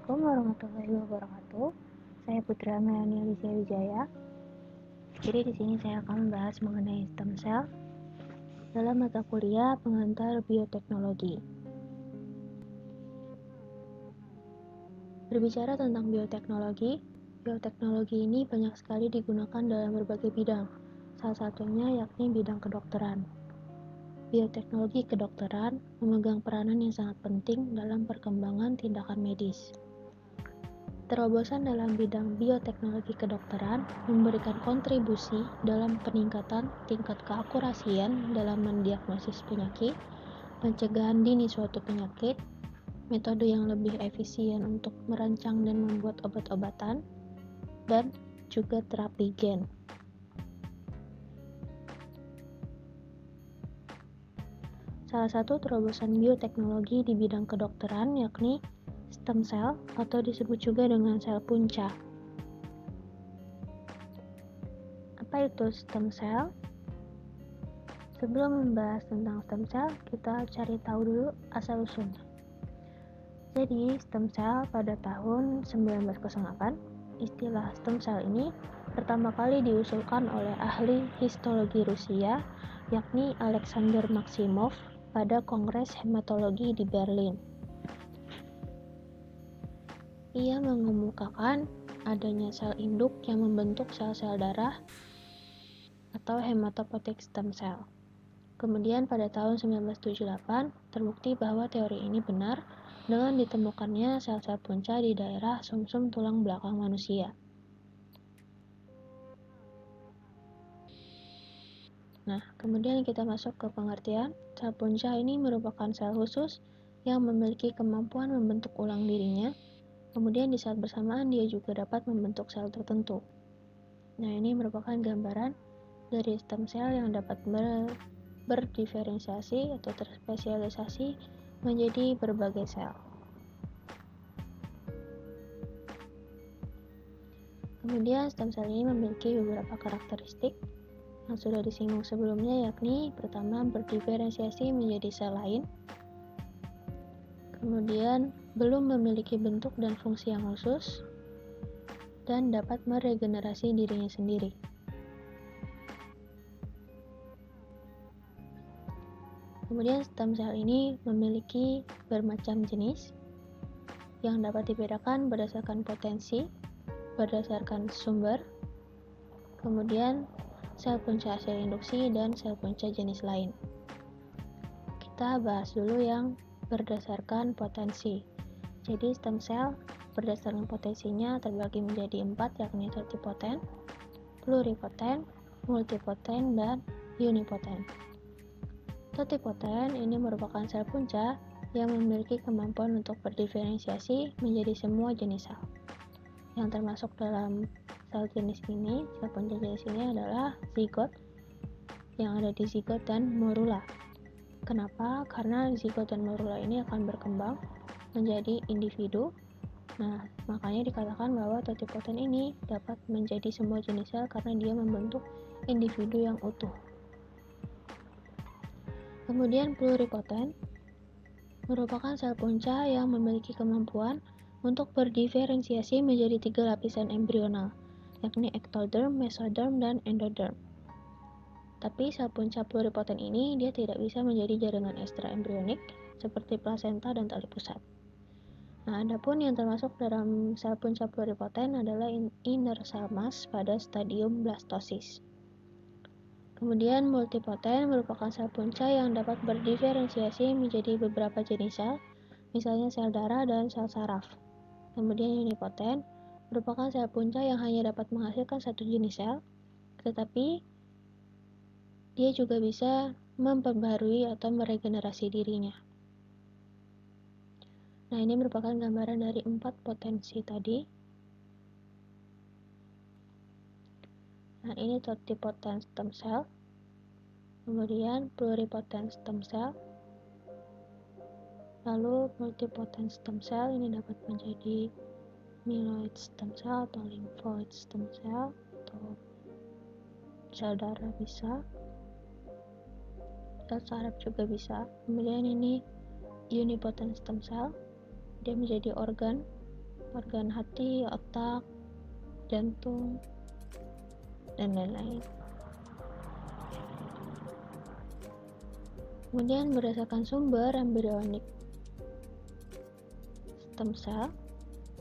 Assalamualaikum warahmatullahi wabarakatuh. Saya Putra Melani Alicia Wijaya. Jadi di sini saya akan membahas mengenai stem cell dalam mata kuliah pengantar bioteknologi. Berbicara tentang bioteknologi, bioteknologi ini banyak sekali digunakan dalam berbagai bidang. Salah satunya yakni bidang kedokteran. Bioteknologi kedokteran memegang peranan yang sangat penting dalam perkembangan tindakan medis. Terobosan dalam bidang bioteknologi kedokteran memberikan kontribusi dalam peningkatan tingkat keakurasian dalam mendiagnosis penyakit, pencegahan dini suatu penyakit, metode yang lebih efisien untuk merancang dan membuat obat-obatan, dan juga terapi gen. Salah satu terobosan bioteknologi di bidang kedokteran yakni stem cell atau disebut juga dengan sel punca. Apa itu stem cell? Sebelum membahas tentang stem cell, kita cari tahu dulu asal-usulnya. Jadi, stem cell pada tahun 1908, istilah stem cell ini pertama kali diusulkan oleh ahli histologi Rusia, yakni Alexander Maximov pada Kongres Hematologi di Berlin. Ia mengemukakan adanya sel induk yang membentuk sel-sel darah atau hematopoietic stem cell. Kemudian pada tahun 1978 terbukti bahwa teori ini benar dengan ditemukannya sel-sel punca di daerah sumsum tulang belakang manusia. Nah, kemudian kita masuk ke pengertian. Sel punca ini merupakan sel khusus yang memiliki kemampuan membentuk ulang dirinya. Kemudian di saat bersamaan dia juga dapat membentuk sel tertentu. Nah, ini merupakan gambaran dari stem cell yang dapat berdiferensiasi atau terspesialisasi menjadi berbagai sel. Kemudian stem cell ini memiliki beberapa karakteristik yang sudah disinggung sebelumnya, yakni pertama berdiferensiasi menjadi sel lain, kemudian belum memiliki bentuk dan fungsi yang khusus, dan dapat meregenerasi dirinya sendiri. Kemudian stem cell ini memiliki bermacam jenis yang dapat dibedakan berdasarkan potensi, berdasarkan sumber, kemudian sel punca hasil induksi, dan sel punca jenis lain. Kita bahas dulu yang berdasarkan potensi. Jadi stem cell berdasarkan potensinya terbagi menjadi 4, yakni totipotent, pluripotent, multipotent, dan unipotent. Totipotent ini merupakan sel punca yang memiliki kemampuan untuk berdiferensiasi menjadi semua jenis sel. Yang termasuk dalam sel jenis ini, sel punca jenis ini adalah zigot yang ada di zigot dan morula. Kenapa? Karena zigot dan morula ini akan berkembang menjadi individu. Nah, makanya dikatakan bahwa totipotent ini dapat menjadi semua jenis sel karena dia membentuk individu yang utuh. Kemudian pluripotent merupakan sel punca yang memiliki kemampuan untuk berdiferensiasi menjadi 3 lapisan embrional, yakni ectoderm, mesoderm, dan endoderm. Tapi sel punca pluripotent ini dia tidak bisa menjadi jaringan ekstraembrionik seperti plasenta dan tali pusat. Nah, adapun yang termasuk dalam sel punca pluripotent adalah inner cell mass pada stadium blastosis. Kemudian multipotent merupakan sel punca yang dapat berdiferensiasi menjadi beberapa jenis sel, misalnya sel darah dan sel saraf. Kemudian unipotent merupakan sel punca yang hanya dapat menghasilkan satu jenis sel, tetapi dia juga bisa memperbarui atau meregenerasi dirinya. Nah, ini merupakan gambaran dari 4 potensi tadi. Nah, ini totipotent stem cell, kemudian pluripotent stem cell, lalu multipotent stem cell ini dapat menjadi myeloid stem cell atau lymphoid stem cell atau sel darah bisa, sel saraf juga bisa. Kemudian ini unipotent stem cell, dia menjadi organ organ hati, otak, jantung, dan lain-lain. Kemudian berdasarkan sumber embryonic stem cell,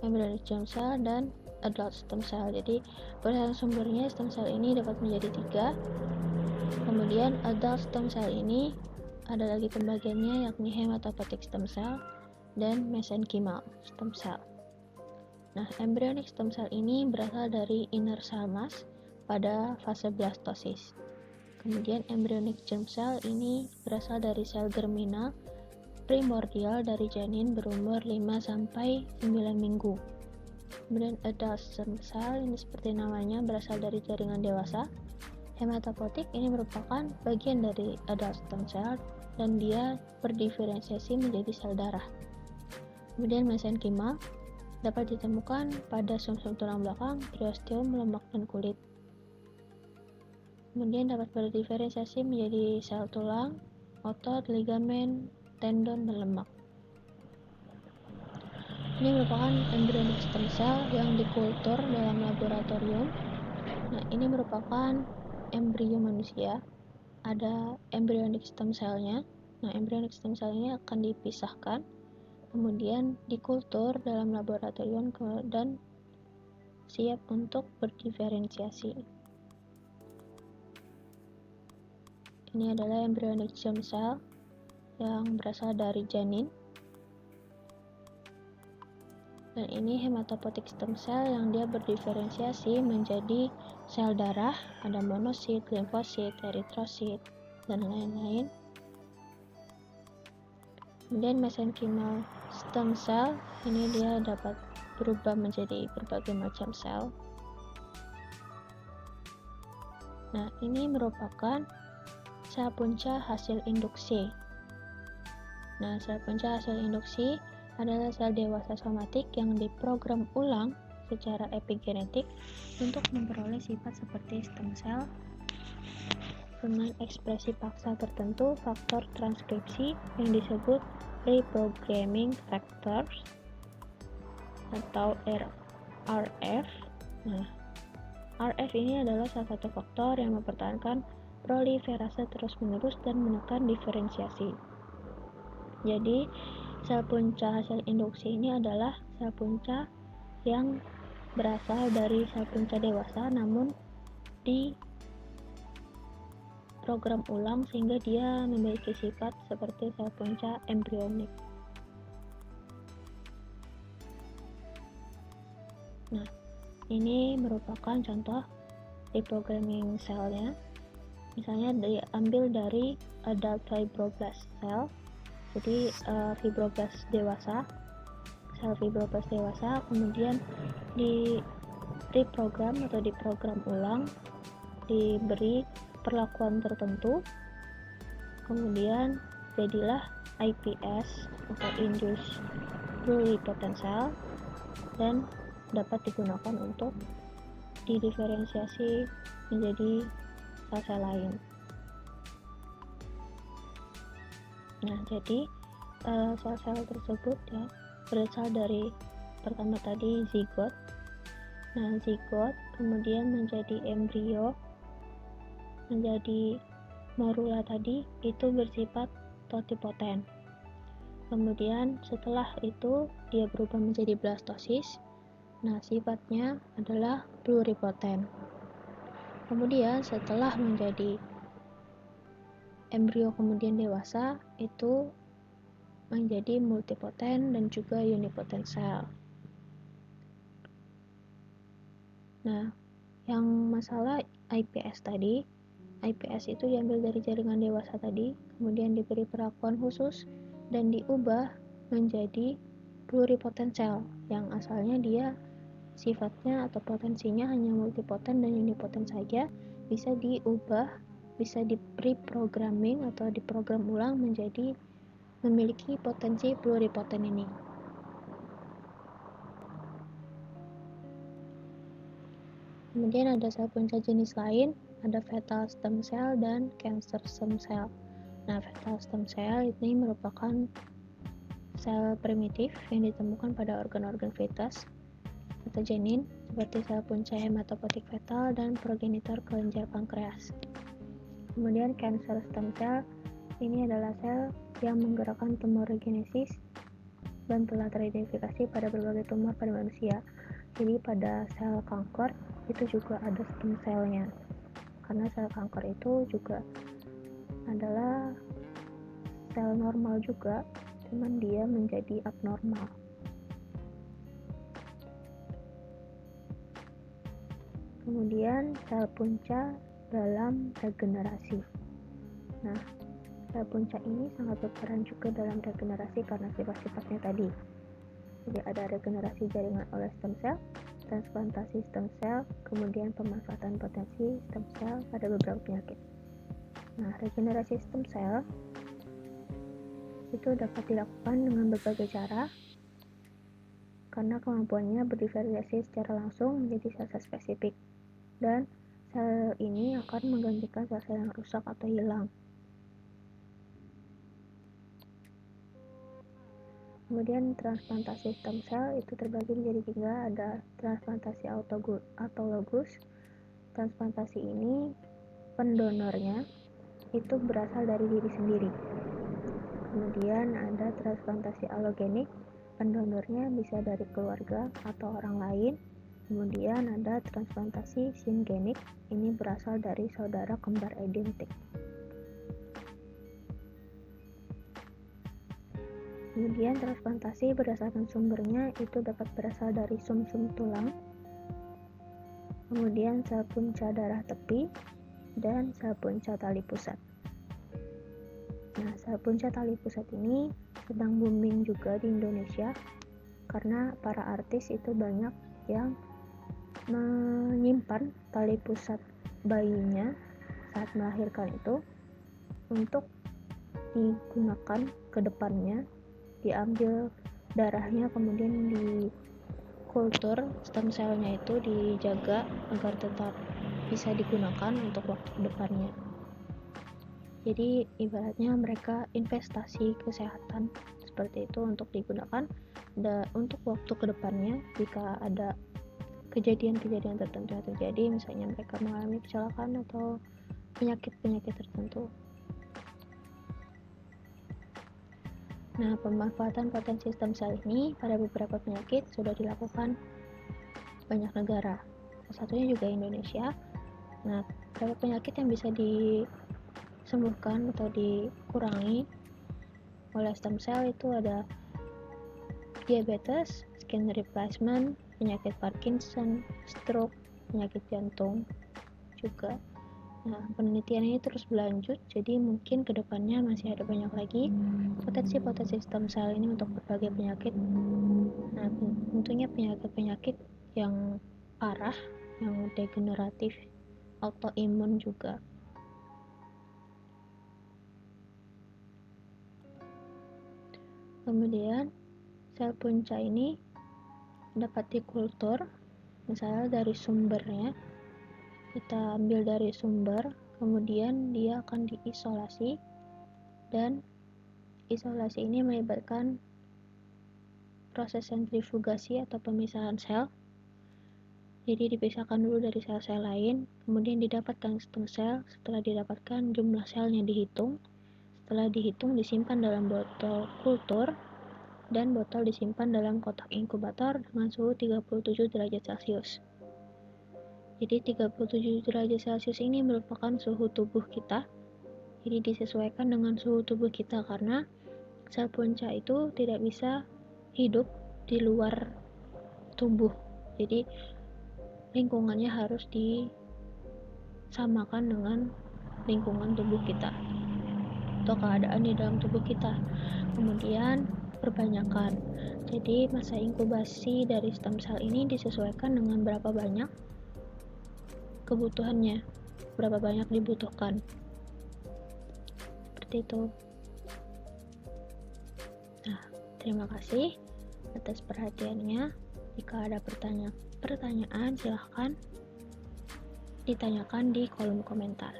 embryonic germ cell, dan adult stem cell. Jadi berdasarkan sumbernya stem cell ini dapat menjadi 3. Kemudian adult stem cell ini ada lagi pembagiannya, yakni hematopoietic stem cell dan mesenchymal stem cell. Nah, embryonic stem cell ini berasal dari inner cell mass pada fase blastosis. Kemudian embryonic germ cell ini berasal dari sel germinal primordial dari janin berumur 5-9 minggu. Kemudian adult stem cell ini seperti namanya berasal dari jaringan dewasa. Hematopoietic ini merupakan bagian dari adult stem cell dan dia berdiferensiasi menjadi sel darah. Kemudian mesenchymal dapat ditemukan pada sumsum tulang belakang, periosteum, lemak, dan kulit. Kemudian dapat berdiferensiasi menjadi sel tulang, otot, ligamen, tendon, dan lemak. Ini merupakan embryonic stem cell yang dikultur dalam laboratorium. Nah, ini merupakan embrio manusia. Ada embryonic stem cell-nya. Nah, embryonic stem cell ini akan dipisahkan, kemudian dikultur dalam laboratorium dan siap untuk berdiferensiasi. Ini adalah embryonic germ cell yang berasal dari janin. Dan ini hematopoietic stem cell yang dia berdiferensiasi menjadi sel darah, ada monosit, limfosit, eritrosit, dan lain-lain. Kemudian mesenchymal stem cell ini dia dapat berubah menjadi berbagai macam sel. Nah, ini merupakan sel punca hasil induksi. Nah, sel punca hasil induksi adalah sel dewasa somatik yang diprogram ulang secara epigenetik untuk memperoleh sifat seperti stem cell dengan ekspresi paksa tertentu faktor transkripsi yang disebut reprogramming factors atau RF. Nah, RF ini adalah salah satu faktor yang mempertahankan proliferase terus-menerus dan menekan diferensiasi. Jadi, sel punca hasil induksi ini adalah sel punca yang berasal dari sel punca dewasa namun di program ulang sehingga dia memiliki sifat seperti sel punca embrionik. Nah, ini merupakan contoh reprogramming selnya. Misalnya diambil dari adult fibroblast cell. Jadi fibroblast dewasa, sel fibroblast dewasa kemudian diprogram ulang, diberi perlakuan tertentu, kemudian jadilah IPS atau induced pluripotent cell dan dapat digunakan untuk didiferensiasi menjadi sel-sel lain. Nah, jadi sel-sel tersebut ya berasal dari pertama tadi zigot. Nah, zigot kemudian menjadi embrio, menjadi morula tadi itu bersifat totipotent. Kemudian setelah itu dia berubah menjadi blastosis. Nah, sifatnya adalah pluripotent. Kemudian setelah menjadi embrio kemudian dewasa itu menjadi multipotent dan juga unipotent cell. Nah, yang masalah IPS tadi, IPS itu diambil dari jaringan dewasa tadi, kemudian diberi perlakuan khusus dan diubah menjadi pluripotent cell yang asalnya dia sifatnya atau potensinya hanya multipotent dan unipotent saja, bisa diubah, bisa di-reprogramming atau diprogram ulang menjadi memiliki potensi pluripotent ini. Kemudian ada sel punca jenis lain, ada fetal stem cell dan cancer stem cell. Nah, fetal stem cell ini merupakan sel primitif yang ditemukan pada organ-organ fetus atau janin seperti sel punca hematopoietik fetal dan progenitor kelenjar pankreas. Kemudian cancer stem cell ini adalah sel yang menggerakkan tumorigenesis dan telah teridentifikasi pada berbagai tumor pada manusia. Jadi pada sel kanker itu juga ada stem cell-nya, karena sel kanker itu juga adalah sel normal juga, cuman dia menjadi abnormal. Kemudian sel punca dalam regenerasi. Nah, sel punca ini sangat berperan juga dalam regenerasi karena sifat-sifatnya tadi. Jadi ada regenerasi jaringan oleh stem cell, transplantasi stem cell, kemudian pemanfaatan potensi stem cell pada beberapa penyakit. Nah, regenerasi stem cell itu dapat dilakukan dengan berbagai cara karena kemampuannya berdiferensiasi secara langsung menjadi sel-sel spesifik, dan sel ini akan menggantikan sel-sel yang rusak atau hilang. Kemudian transplantasi stem cell itu terbagi menjadi 3, ada transplantasi autologus. Transplantasi ini pendonornya itu berasal dari diri sendiri. Kemudian ada transplantasi allogenik, pendonornya bisa dari keluarga atau orang lain. Kemudian ada transplantasi syngenik, ini berasal dari saudara kembar identik. Kemudian transplantasi berdasarkan sumbernya itu dapat berasal dari sum-sum tulang, kemudian sel punca darah tepi, dan sel punca tali pusat. Nah, sel punca tali pusat ini sedang booming juga di Indonesia karena para artis itu banyak yang menyimpan tali pusat bayinya saat melahirkan itu untuk digunakan ke depannya, diambil darahnya kemudian dikultur stem cell-nya itu dijaga agar tetap bisa digunakan untuk waktu kedepannya. Jadi ibaratnya mereka investasi kesehatan seperti itu untuk digunakan untuk waktu kedepannya jika ada kejadian-kejadian tertentu yang terjadi, misalnya mereka mengalami kecelakaan atau penyakit-penyakit tertentu. Nah, pemanfaatan potensi stem cell ini pada beberapa penyakit sudah dilakukan banyak negara. Salah satunya juga Indonesia. Nah, beberapa penyakit yang bisa disembuhkan atau dikurangi oleh stem cell itu ada diabetes, skin replacement, penyakit Parkinson, stroke, penyakit jantung juga. Nah, penelitian ini terus berlanjut, jadi mungkin kedepannya masih ada banyak lagi potensi-potensi stem cell ini untuk berbagai penyakit. Nah, tentunya penyakit-penyakit yang parah, yang degeneratif, autoimun juga. Kemudian, sel punca ini dapat dikultur, misalnya dari sumbernya, kita ambil dari sumber, kemudian dia akan diisolasi, dan isolasi ini melibatkan proses sentrifugasi atau pemisahan sel. Jadi dipisahkan dulu dari sel-sel lain, kemudian didapatkan stem cell. Setelah didapatkan, jumlah selnya dihitung. Setelah dihitung, disimpan dalam botol kultur, dan botol disimpan dalam kotak inkubator dengan suhu 37 derajat Celcius. Jadi 37 derajat Celcius ini merupakan suhu tubuh kita. Jadi disesuaikan dengan suhu tubuh kita karena sel punca itu tidak bisa hidup di luar tubuh. Jadi lingkungannya harus disamakan dengan lingkungan tubuh kita atau keadaan di dalam tubuh kita. Kemudian perbanyakan. Jadi masa inkubasi dari stem cell ini disesuaikan dengan berapa banyak kebutuhannya, berapa banyak dibutuhkan. Seperti itu. Nah, terima kasih atas perhatiannya. Jika ada pertanyaan, silahkan ditanyakan di kolom komentar.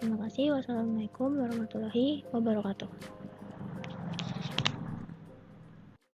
Terima kasih. Wassalamualaikum warahmatullahi wabarakatuh.